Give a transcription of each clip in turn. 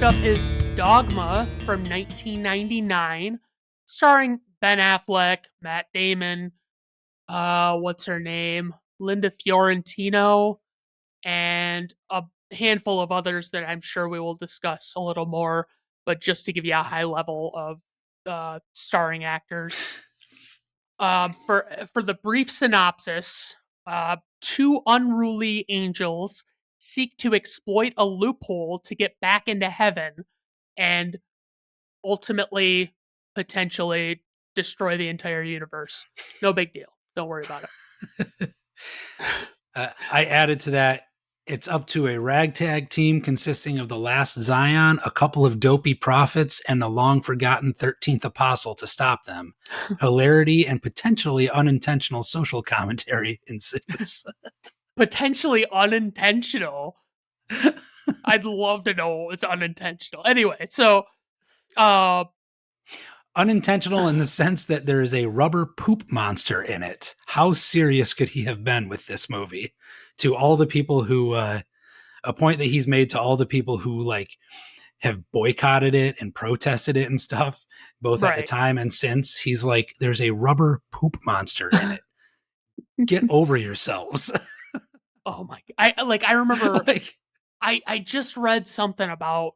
up is Dogma from 1999, starring Ben Affleck, Matt Damon, what's her name? Linda Fiorentino, and a handful of others that I'm sure we will discuss a little more, but just to give you a high level of starring actors. For the brief synopsis, two unruly angels seek to exploit a loophole to get back into heaven and ultimately, potentially destroy the entire universe. No big deal. Don't worry about it. I added to that, it's up to a ragtag team consisting of the last Zion, a couple of dopey prophets, and the long-forgotten 13th apostle to stop them. Hilarity and potentially unintentional social commentary ensues. Potentially unintentional. I'd love to know it's unintentional. Anyway, so unintentional in the sense that there is a rubber poop monster in it. How serious could he have been with this movie? To all the people who, a point that he's made to all the people who like have boycotted it and protested it and stuff, both at the time and since, he's like, there's a rubber poop monster in it. Get over yourselves. Oh my! I remember. I just read something about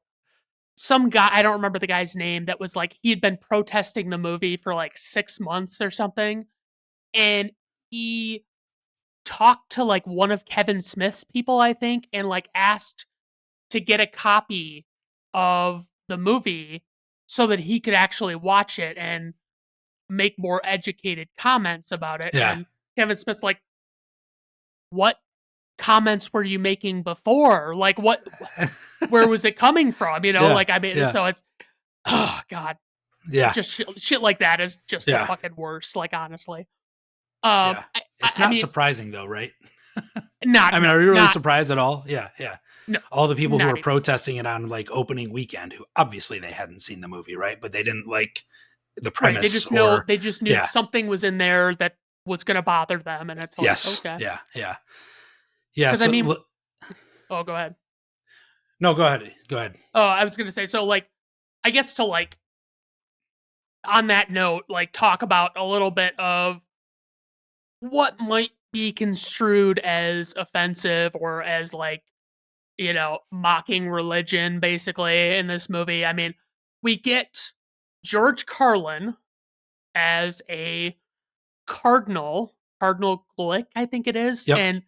some guy. I don't remember the guy's name. That was like he had been protesting the movie for like 6 months or something, and he talked to like one of Kevin Smith's people, I think, and like asked to get a copy of the movie so that he could actually watch it and make more educated comments about it. Yeah. And Kevin Smith's like, what comments were you making before? Like, where was it coming from? You know, like, I mean, so it's, oh God. Yeah. Just shit like that is just the fucking worst, like, honestly. It's not surprising though, right? Are you really surprised at all? Yeah. No, all the people who were protesting it on like opening weekend, who obviously they hadn't seen the movie, right? But they didn't like the premise. Right. They just knew something was in there that was going to bother them, and it's like, okay, yeah. Because go ahead. No, go ahead. Oh, I was going to say, so like, I guess to like, on that note, like talk about a little bit of what might be construed as offensive or as like, you know, mocking religion basically in this movie. I mean, we get George Carlin as a Cardinal Glick, I think it is. Yep. And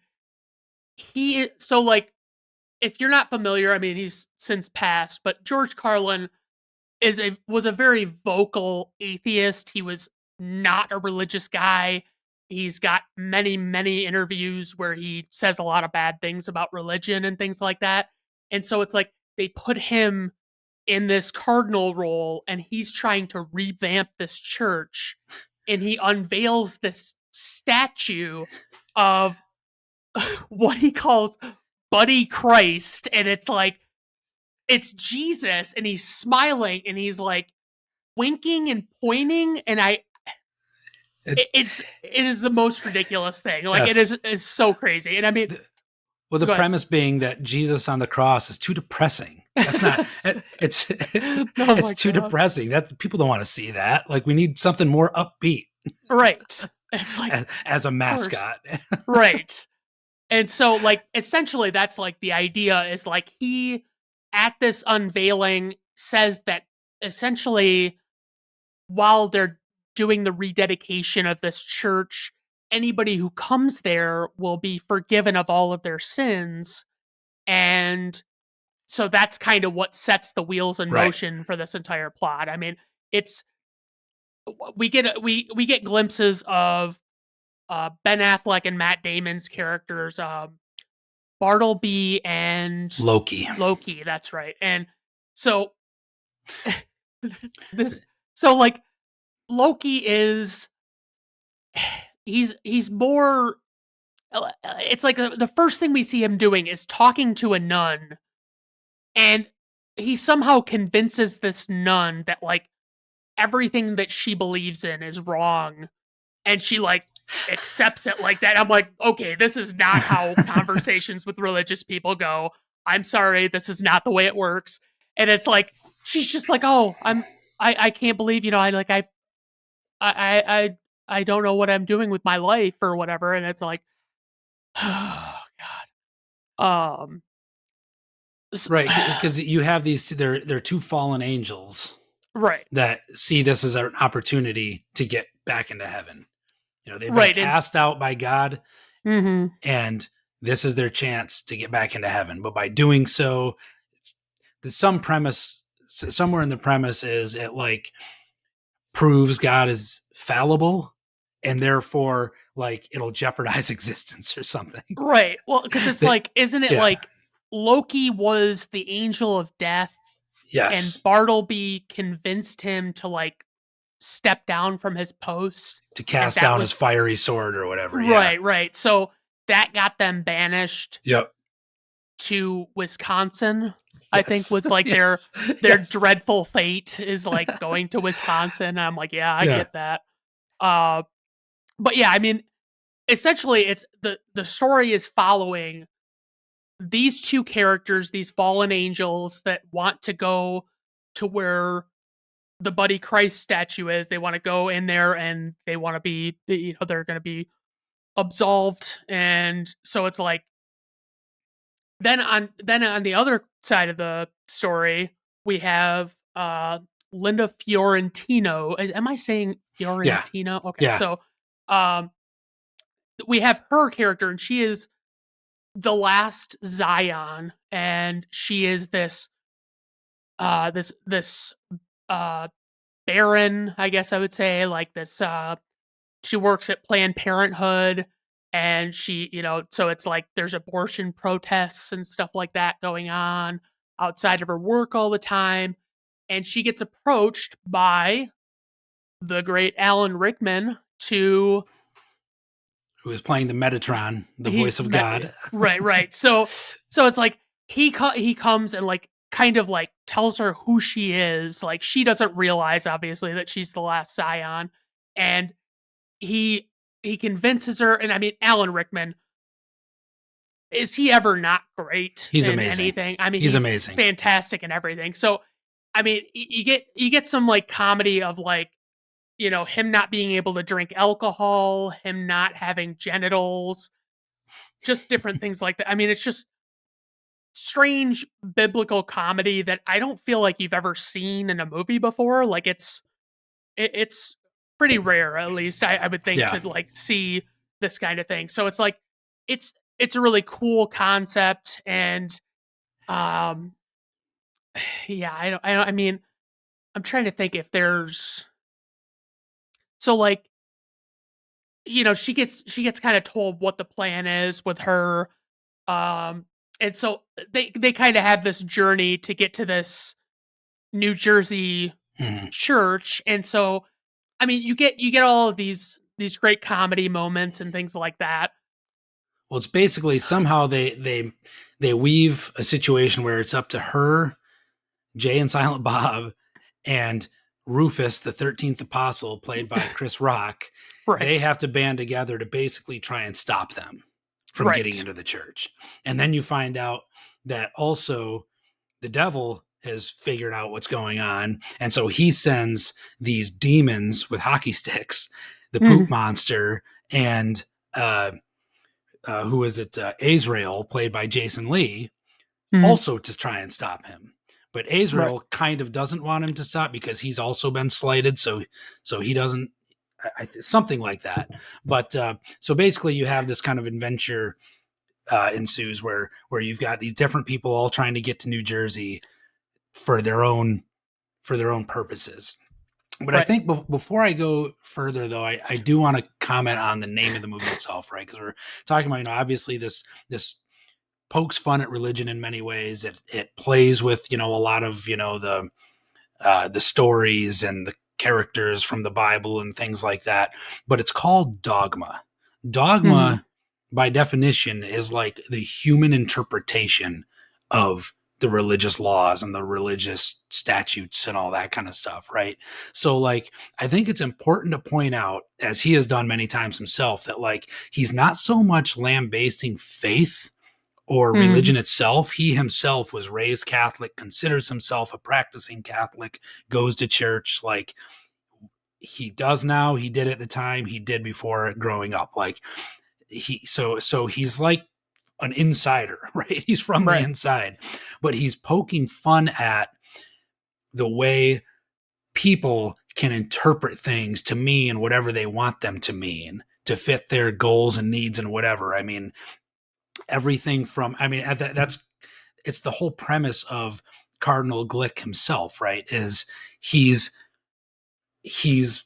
so like, if you're not familiar, I mean, he's since passed, but George Carlin was a very vocal atheist. He was not a religious guy. He's got many, many interviews where he says a lot of bad things about religion and things like that. And so it's like they put him in this cardinal role and he's trying to revamp this church, and he unveils this statue of what he calls Buddy Christ. And it's like, it's Jesus, and he's smiling and he's like winking and pointing, and it is the most ridiculous thing. Like, it is so crazy. And I mean, the premise being that Jesus on the cross is too depressing. That's not, it's too depressing. That people don't want to see that. Like, we need something more upbeat. Right. It's like, as a mascot. Right. And so like, essentially that's like the idea is like, he at this unveiling says that essentially while they're doing the rededication of this church, anybody who comes there will be forgiven of all of their sins. And so that's kind of what sets the wheels in motion for this entire plot. I mean, we get glimpses of Ben Affleck and Matt Damon's characters, Bartleby and Loki, that's right. And so so like, Loki is he's more, it's like the first thing we see him doing is talking to a nun, and he somehow convinces this nun that like everything that she believes in is wrong, and she like accepts it like that. I'm like, okay, this is not how conversations with religious people go. I'm sorry, this is not the way it works. And it's like she's just like, oh, I can't believe, I don't know what I'm doing with my life or whatever. And it's like, oh God. Right, because you have these they're two fallen angels Right. that see this as an opportunity to get back into heaven. They've been Right. cast out by God, Mm-hmm. and this is their chance to get back into heaven. But by doing so, there's some premise somewhere in the premise is it like proves God is fallible, and therefore like it'll jeopardize existence or something. Right. Well, because it's That, like, isn't it yeah. like Loki was the angel of death and Yes. Bartleby convinced him to like step down from his post? To And cast that down his was fiery sword or whatever. Yeah. right, right. So that got them banished Yep. to Wisconsin. I think Yes. was like Yes. their Yes. dreadful fate is like going to Wisconsin. And I'm like, yeah, I Yeah. get that. Uh, but yeah, I mean, essentially, it's the story is following these two characters, these fallen angels that want to go to where the Buddy Christ statue is. They want to go in there and they want to be, they're going to be absolved. And so it's like, then on the other side of the story, we have Linda Fiorentino. Am I saying Yeah. Fiorentino? Okay, Yeah. so um, we have her character, and she is the last Zion, and she is this uh barren, I guess I would say, like this she works at Planned Parenthood, and she, so it's like there's abortion protests and stuff like that going on outside of her work all the time, and she gets approached by the great Alan Rickman to Who is playing the Metatron, the he's voice of God. right. So it's like he comes and like kind of like tells her who she is. Like she doesn't realize obviously that she's the last Scion, and he he convinces her. And I mean, Alan Rickman, is he ever not great He's in amazing. anything? I mean, He's he's amazing. fantastic in everything. So I mean, you get some like comedy of like, him not being able to drink alcohol, him not having genitals, just different things like that. I mean, it's just strange biblical comedy that I don't feel like you've ever seen in a movie before. Like it's pretty rare, at least I would think, Yeah. to like see this kind of thing. So it's like it's a really cool concept, and um yeah, I mean, I'm trying to think if there's so like, she gets kind of told what the plan is with her. Um, and so they kind of have this journey to get to this New Jersey Mhm. church, and so I mean, you get all of these great comedy moments and things like that. Well, it's basically somehow they weave a situation where it's up to her, Jay and Silent Bob, and Rufus, the 13th apostle, played by Chris Rock. They Right, have to band together to basically try and stop them from getting right, into the church. And then you find out that also the devil has figured out what's going on. And so he sends these demons with hockey sticks, the poop Mhm, monster, and who is it? Azrael, played by Jason Lee, mhm, also to try and stop him. But right, Azrael kind of doesn't want him to stop because he's also been slighted, so he doesn't. Something like that. But so basically, you have this kind of adventure ensues where you've got these different people all trying to get to New Jersey for their own purposes. But I right, think before I go further, though, I do want to comment on the name of the movie itself, right? Because we're talking about, obviously this pokes fun at religion in many ways. It plays with, a lot of, the stories and the characters from the Bible and things like that. But it's called Dogma. mhm, Dogma, by definition, is like the human interpretation of the religious laws and the religious statutes and all that kind of stuff, right? So, like, I think it's important to point out, as he has done many times himself, that like he's not so much lambasting faith or Mhm. religion itself. He himself was raised Catholic, considers himself a practicing Catholic, goes to church. Like, he does now, he did at the time, he did before growing up. Like, so he's like an insider, right? He's from the Right. inside, but he's poking fun at the way people can interpret things to mean whatever they want them to mean, to fit their goals and needs and whatever. I mean, everything from, I mean, that's, it's the whole premise of Cardinal Glick himself, right? Is he's he's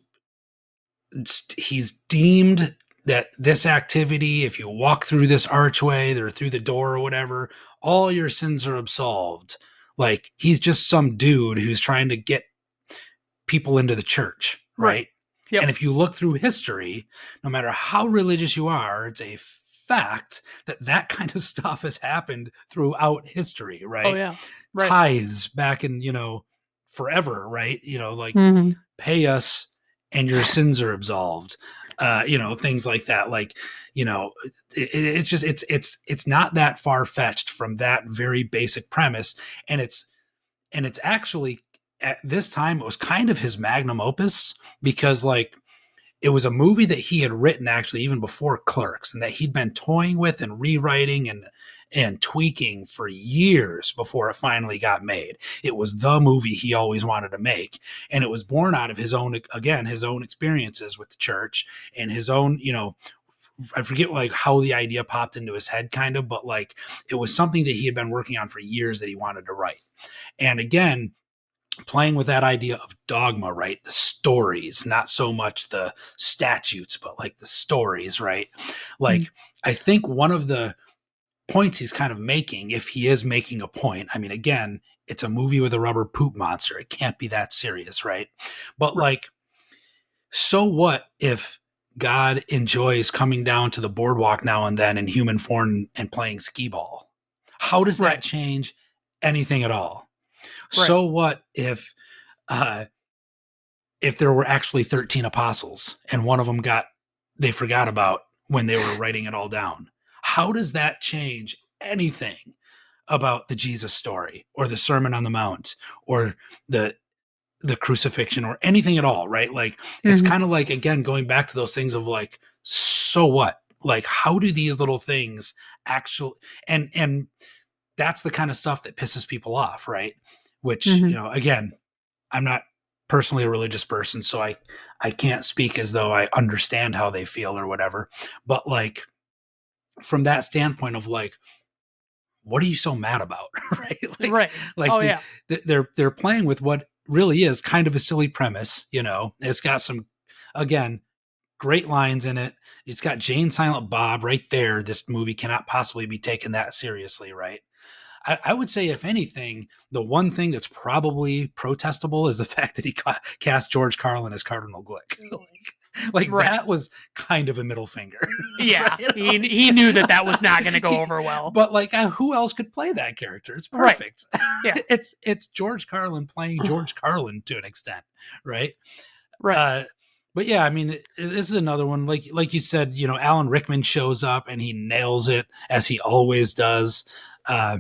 he's deemed that this activity, if you walk through this archway or through the door or whatever, all your sins are absolved. Like, he's just some dude who's trying to get people into the church, Right. right? And Yep. if you look through history, no matter how religious you are, it's a fact that that kind of stuff has happened throughout history, Oh right? yeah. Right. Tithes back in, forever, right? Like, Mhm. pay us and your sins are absolved. Things like that. Like, it's just, it's not that far fetched from that very basic premise. And it's actually, at this time, it was kind of his magnum opus, because, like, it was a movie that he had written actually even before Clerks, and that he'd been toying with and rewriting and tweaking for years before it finally got made. It was the movie he always wanted to make, and it was born out of his own, again, his own experiences with the church, and his own, I forget like how the idea popped into his head, kind of, but like, it was something that he had been working on for years that he wanted to write. And again, playing with that idea of dogma, right? The stories, not so much the statutes, but like the stories, right? Mhm. Like, I think one of the points he's kind of making, if he is making a point, I mean, again, it's a movie with a rubber poop monster. It can't be that serious, right? But Right. like, so what if God enjoys coming down to the boardwalk now and then in human form and playing skee ball? How does that Right. change anything at all? Right. So what uh, if there were actually 13 apostles and one of them they forgot about when they were writing it all down? How does that change anything about the Jesus story or the Sermon on the Mount or the the crucifixion or anything at all, right? Like, it's Mhm. kind of like, again, going back to those things of like, so what? Like, how do these little things actually, and that's the kind of stuff that pisses people off, right? Which, Mhm. again, I'm not personally a religious person, so I can't speak as though I understand how they feel or whatever. But like, from that standpoint of like, what are you so mad about? Right? like Right. like Oh the, yeah. they're playing with what really is kind of a silly premise. It's got some, again, great lines in it. It's got Jane Silent Bob right there. This movie cannot possibly be taken that seriously, right? I would say, if anything, the one thing that's probably protestable is the fact that he cast George Carlin as Cardinal Glick. like Right. that was kind of a middle finger, Yeah. right? He knew that that was not going to go over well. But like, who else could play that character? It's Right. perfect. Yeah. it's George Carlin playing George Carlin to an extent, right? Right. Uh, but yeah, I mean, this is another one. Like you said, Alan Rickman shows up and he nails it, as he always does. Uh,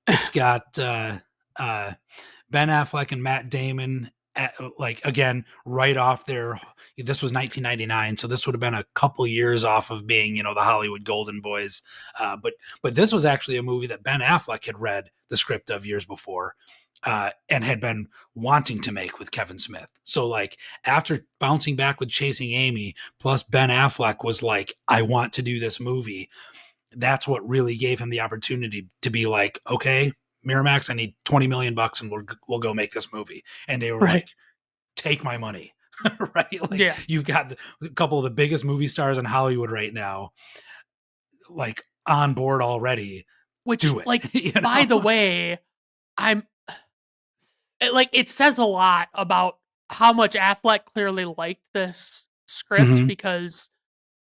it's got uh, Ben Affleck and Matt Damon, like, again, right off there. This was 1999, so this would have been a couple years off of being, the Hollywood Golden Boys. But this was actually a movie that Ben Affleck had read the script of years before, and had been wanting to make with Kevin Smith. So like, after bouncing back with Chasing Amy, plus Ben Affleck was like, I want to do this movie. That's what really gave him the opportunity to be like, okay, Miramax, I need $20 million and we'll go make this movie. And they were Right. like, take my money. Right? Like, Yeah. you've got a couple of the biggest movie stars in Hollywood right now, like, on board already. Which, Do it. like, by the way, I'm like, it says a lot about how much Affleck clearly liked this script, Hmm. because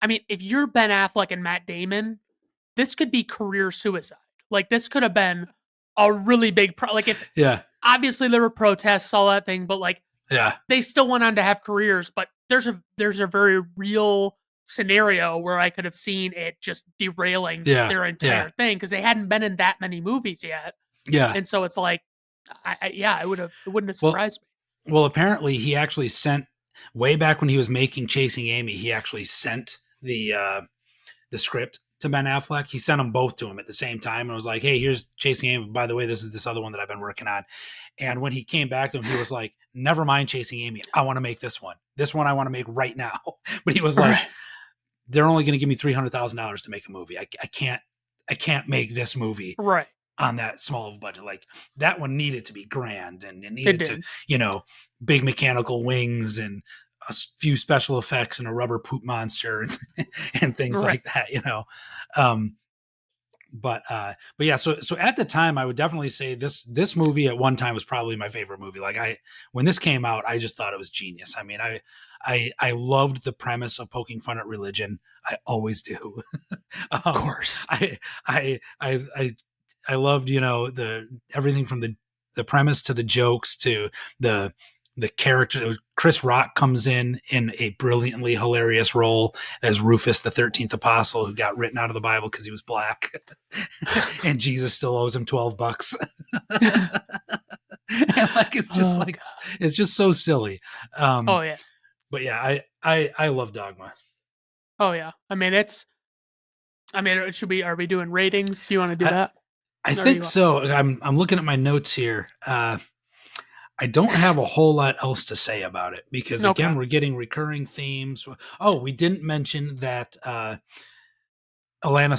I mean, if you're Ben Affleck and Matt Damon, this could be career suicide. Like, this could have been a really big like, if Yeah. obviously there were protests, all that thing, but like, Yeah. they still went on to have careers. But there's a very real scenario where I could have seen it just derailing Yeah, their yeah, entire thing because they hadn't been in that many movies yet. yeah. And so it's like, yeah, it wouldn't have Well, surprised me. well, apparently he actually sent way back when he was making Chasing Amy. He actually sent the script to Ben Affleck. He sent them both to him at the same time and was like, "Hey, here's Chasing Amy. By the way, this is this other one that I've been working on." And when he came back to him, he was like, "Never mind Chasing Amy. I want to make this one. This one I want to make right now." But he was like, Right. "They're only going to give me $300,000 to make a movie. I can't make this movie Right. on that small of a budget. Like that one needed to be grand and it It needed to, did. big mechanical wings and a few special effects and a rubber poop monster and things Right. like that, Um, but yeah, so at the time I would definitely say this movie at one time was probably my favorite movie. Like when this came out, I just thought it was genius. I mean, I loved the premise of poking fun at religion. I always do. Of course. I loved, the everything from the premise to the jokes to the character. Chris Rock comes in a brilliantly hilarious role as Rufus, the 13th apostle, who got written out of the Bible because he was black, and Jesus still owes him $12. And like it's just Oh, like God. it's just so silly. Oh yeah. But yeah, I love Dogma. Oh yeah. Are we doing ratings? Do you want to do I, that? I Or you think want- so. I'm looking at my notes here. I don't have a whole lot else to say about it because Okay. again, we're getting recurring themes. Oh, we didn't mention that Alanis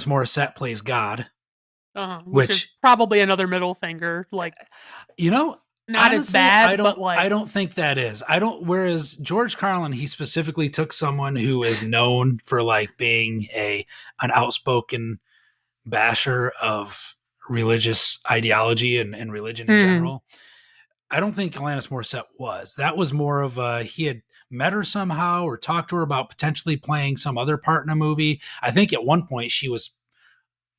Morissette plays God, Which is which probably another middle finger. Like you know. not as Honestly, I bad, don't. but like I don't think that is. I don't. Whereas George Carlin, he specifically took someone who is known for like being an outspoken basher of religious ideology and religion in mhm, general. I don't think Alanis Morissette was. That was more of a he had met her somehow or talked to her about potentially playing some other part in a movie. I think at one point she was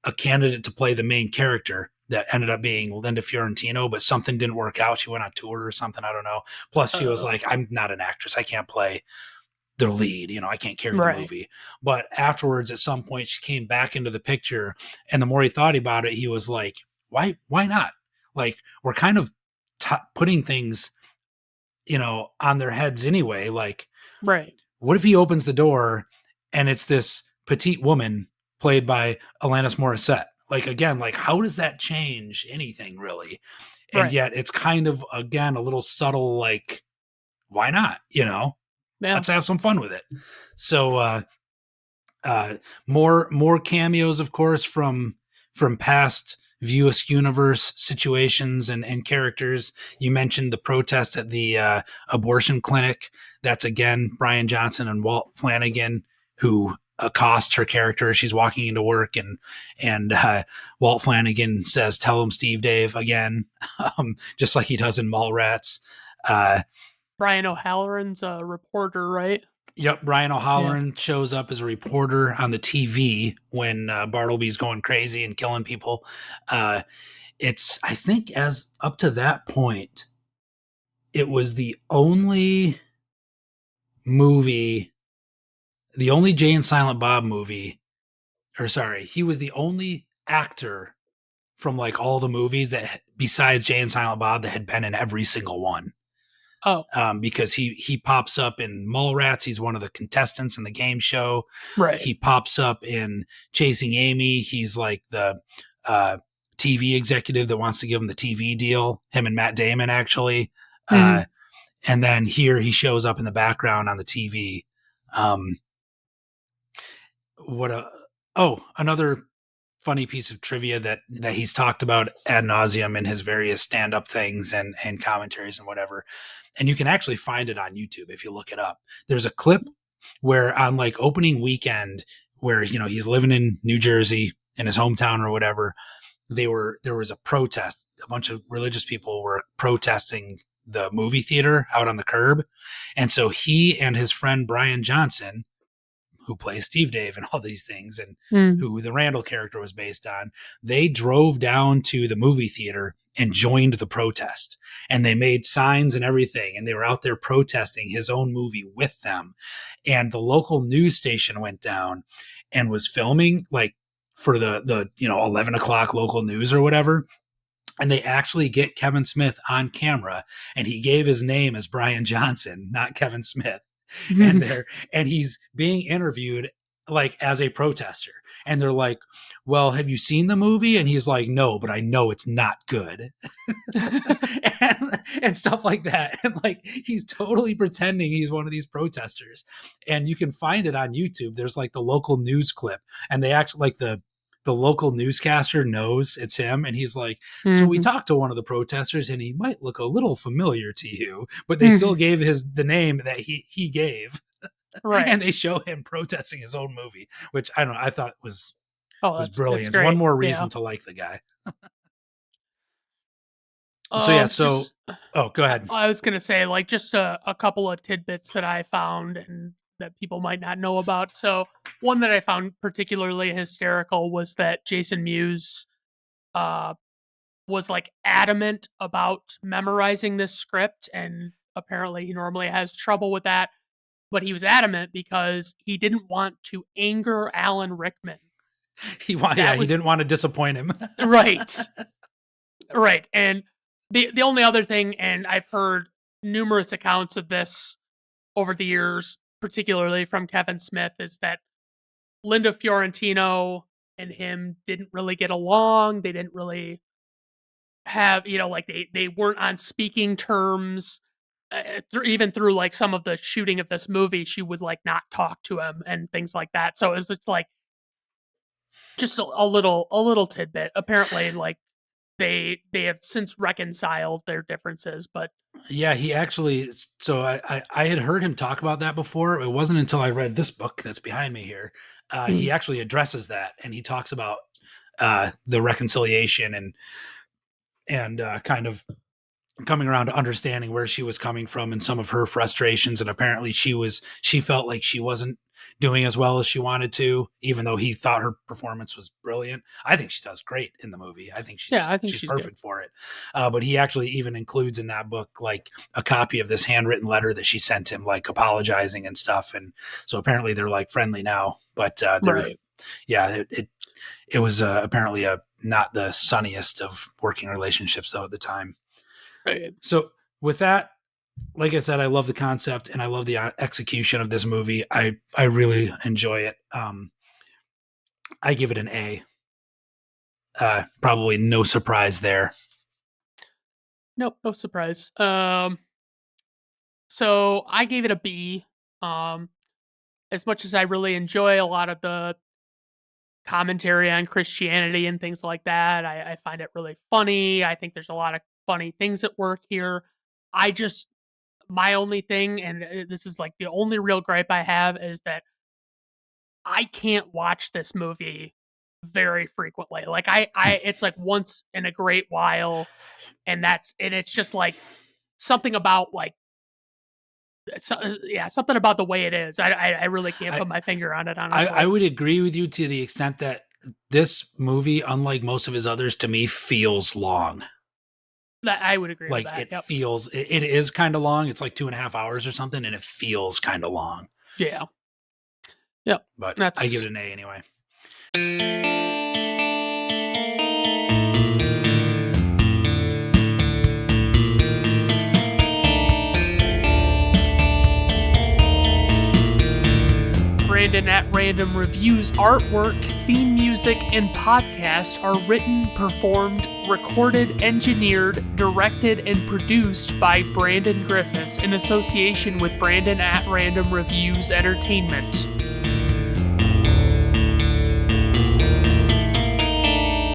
a candidate to play the main character that ended up being Linda Fiorentino, but something didn't work out. She went on tour or something. I don't know. Plus, she was uh, like, I'm not an actress. I can't play the lead. I can't carry the right, movie. But afterwards, at some point, she came back into the picture. And the more he thought about it, he was like, why not? Like, we're kind of putting things, on their heads anyway. Like, right, what if he opens the door and it's this petite woman played by Alanis Morissette? Like, again, like, how does that change anything really? And right. yet it's kind of, again, a little subtle, like, why not? Yeah, Let's have some fun with it. So, more cameos, of course, from past View Askew universe situations and characters. You mentioned the protest at the abortion clinic. That's again Brian Johnson and Walt Flanagan who accost her character as she's walking into work, and Walt Flanagan says, "Tell him Steve Dave" again, just like he does in Mallrats. Brian O'Halloran's a reporter, right? Yep, Brian Yeah. O'Halloran shows up as a reporter on the TV when Bartleby's going crazy and killing people. It's, I think, as up to that point, it was movie, the only Jay and Silent Bob movie, or sorry, he was the only actor from like all the movies that besides Jay and Silent Bob that had been in every single one. Oh, Because he pops up in Mallrats. He's one of the contestants in the game show. right. He pops up in Chasing Amy. He's like the TV executive that wants to give him the TV deal. Him and Matt Damon, actually. Mhm. And then here he shows up in the background on the TV. Another funny piece of trivia that he's talked about ad nauseum in his various stand-up things and commentaries and whatever. And you can actually find it on YouTube if you look it up. There's a clip where on like opening weekend where, he's living in New Jersey in his hometown or whatever, there was a protest. A bunch of religious people were protesting the movie theater out on the curb. And so he and his friend Brian Johnson, who plays Steve Dave and all these things, and Mm. who the Randall character was based on, they drove down to the movie theater and joined the protest. And they made signs and everything, and they were out there protesting his own movie with them. And the local news station went down and was filming, like, for the 11 o'clock local news or whatever. And they actually get Kevin Smith on camera, and he gave his name as Brian Johnson, not Kevin Smith. And he's being interviewed like as a protester. And they're like, well, have you seen the movie? And he's like, no, but I know it's not good. and stuff like that. And like, he's totally pretending he's one of these protesters. And you can find it on YouTube. There's like the local news clip, and they actually, like, the local newscaster knows it's him, and he's like, so we talked to one of the protesters, and he might look a little familiar to you, but they still gave the name that he gave. Right. And they show him protesting his own movie, which I don't know, I thought was brilliant. That's one more reason to like the guy. Go ahead. I was gonna say, like, just a couple of tidbits that I found and that people might not know about. So one that I found particularly hysterical was that Jason Mewes was like adamant about memorizing this script, and apparently he normally has trouble with that, but he was adamant because he didn't want to anger Alan Rickman. He didn't want to disappoint him. Right. And the only other thing, and I've heard numerous accounts of this over the years, particularly from Kevin Smith, is that Linda Fiorentino and him didn't really get along. They didn't really have, like, they weren't on speaking terms. Even through like some of the shooting of this movie, she would like not talk to him and things like that. So it was just like a little tidbit. Apparently, like, they have since reconciled their differences, but yeah, he actually. So I had heard him talk about that before. It wasn't until I read this book that's behind me here. He actually addresses that, and he talks about the reconciliation and kind of coming around to understanding where she was coming from and some of her frustrations. And apparently she felt like she wasn't doing as well as she wanted to, even though he thought her performance was brilliant. I think she does great in the movie. I think she's perfect good for it. But he actually even includes in that book, like, a copy of this handwritten letter that she sent him, like, apologizing and stuff. And so apparently they're like friendly now, but it was apparently not the sunniest of working relationships though at the time. Right. So with that, like I said, I love the concept and I love the execution of this movie. I really enjoy it. I give it an A. Probably no surprise there. Nope, no surprise. So I gave it a B. As much as I really enjoy a lot of the commentary on Christianity and things like that, I find it really funny. I think there's a lot of funny things at work here. My only thing, and this is like the only real gripe I have, is that I can't watch this movie very frequently. Like it's like once in a great while, and it's just like something about like, something about the way it is. I really can't put my finger on it, honestly. I would agree with you to the extent that this movie, unlike most of his others, to me feels long. That I would agree like with that. It feels, it is kind of long. It's like 2.5 hours or something, and it feels kind of long. Yeah. Yep. But I give it an A anyway. Brandon at Random Reviews artwork, theme music, and podcast are written, performed, recorded, engineered, directed, and produced by Brandon Griffes in association with Brandon at Random Reviews Entertainment.